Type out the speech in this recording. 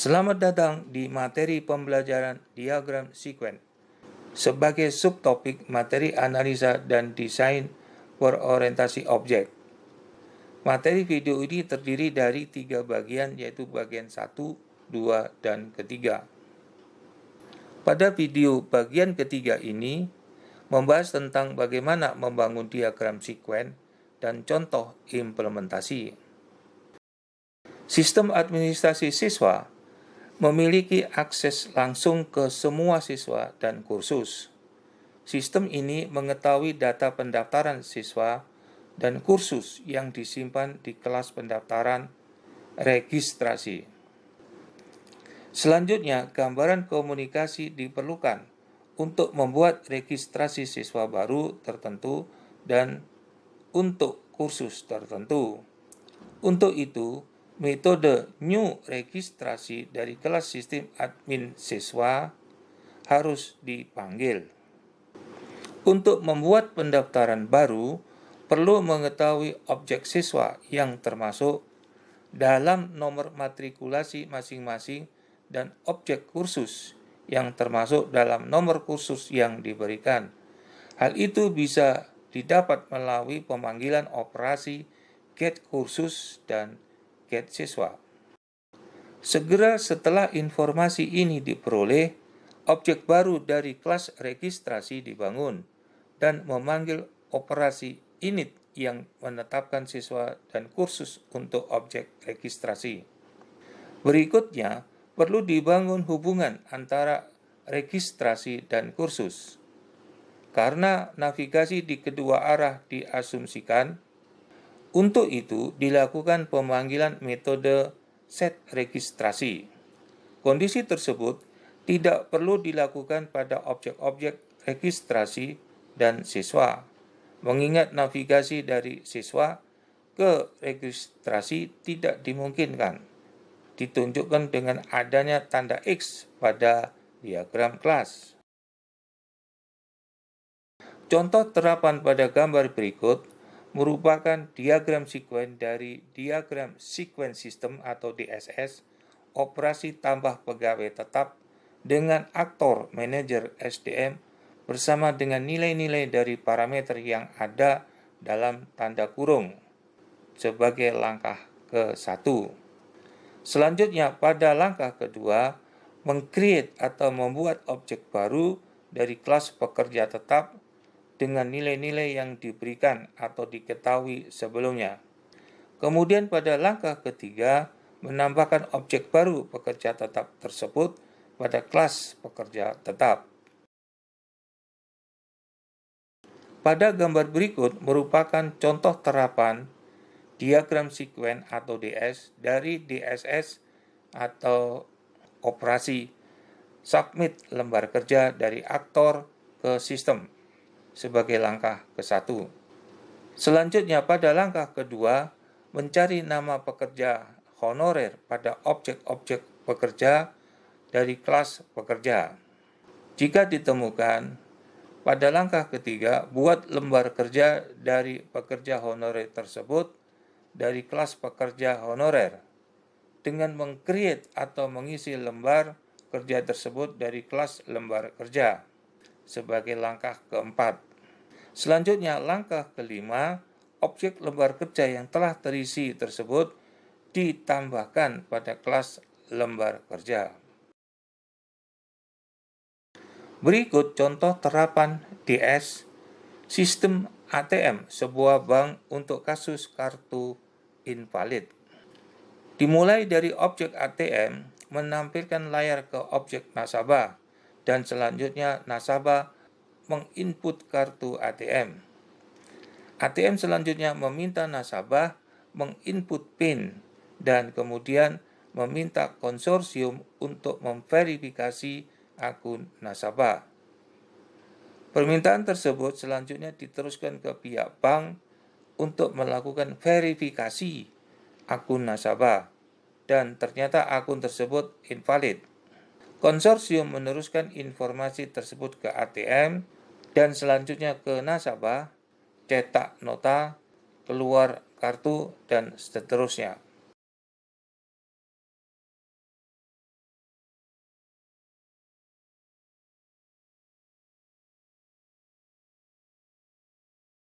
Selamat datang di materi pembelajaran diagram sekuen. Sebagai subtopik materi analisa dan desain berorientasi objek. Materi video ini terdiri dari 3 bagian, yaitu bagian 1, 2, dan ketiga. Pada video bagian ketiga ini membahas tentang bagaimana membangun diagram sekuen dan contoh implementasi. Sistem administrasi siswa memiliki akses langsung ke semua siswa dan kursus. Sistem ini mengetahui data pendaftaran siswa dan kursus yang disimpan di kelas pendaftaran registrasi. Selanjutnya, gambaran komunikasi diperlukan untuk membuat registrasi siswa baru tertentu dan untuk kursus tertentu. Untuk itu, metode new registrasi dari kelas sistem admin siswa harus dipanggil. Untuk membuat pendaftaran baru, perlu mengetahui objek siswa yang termasuk dalam nomor matrikulasi masing-masing dan objek kursus yang termasuk dalam nomor kursus yang diberikan. Hal itu bisa didapat melalui pemanggilan operasi get kursus dan get siswa. Segera setelah informasi ini diperoleh, objek baru dari kelas registrasi dibangun dan memanggil operasi init yang menetapkan siswa dan kursus untuk objek registrasi. Berikutnya, perlu dibangun hubungan antara registrasi dan kursus. Karena navigasi di kedua arah diasumsikan, untuk itu dilakukan pemanggilan metode set registrasi. Kondisi tersebut tidak perlu dilakukan pada objek-objek registrasi dan siswa, mengingat navigasi dari siswa ke registrasi tidak dimungkinkan, ditunjukkan dengan adanya tanda X pada diagram kelas. Contoh terapan pada gambar berikut merupakan diagram sekuen dari diagram sekuen sistem atau DSS, operasi tambah pegawai tetap dengan aktor manajer SDM bersama dengan nilai-nilai dari parameter yang ada dalam tanda kurung sebagai langkah ke-1. Selanjutnya, pada langkah kedua, meng-create atau membuat objek baru dari kelas pekerja tetap dengan nilai-nilai yang diberikan atau diketahui sebelumnya. Kemudian pada langkah ketiga, menambahkan objek baru pekerja tetap tersebut pada kelas pekerja tetap. Pada gambar berikut merupakan contoh terapan diagram sekuen atau DS dari DSS atau operasi submit lembar kerja dari aktor ke sistem sebagai langkah ke-1. Selanjutnya pada langkah kedua, mencari nama pekerja honorer pada objek-objek pekerja dari kelas pekerja. Jika ditemukan, pada langkah ketiga, buat lembar kerja dari pekerja honorer tersebut dari kelas pekerja honorer dengan meng-create atau mengisi lembar kerja tersebut dari kelas lembar kerja sebagai langkah keempat. Selanjutnya, langkah kelima, objek lembar kerja yang telah terisi tersebut ditambahkan pada kelas lembar kerja. Berikut contoh terapan DS sistem ATM sebuah bank untuk kasus kartu invalid. Dimulai dari objek ATM menampilkan layar ke objek nasabah dan selanjutnya nasabah menginput kartu ATM. ATM selanjutnya meminta nasabah menginput PIN dan kemudian meminta konsorsium untuk memverifikasi akun nasabah. Permintaan tersebut selanjutnya diteruskan ke pihak bank untuk melakukan verifikasi akun nasabah dan ternyata akun tersebut invalid. Konsorsium meneruskan informasi tersebut ke ATM dan selanjutnya ke nasabah, cetak nota, keluar kartu, dan seterusnya.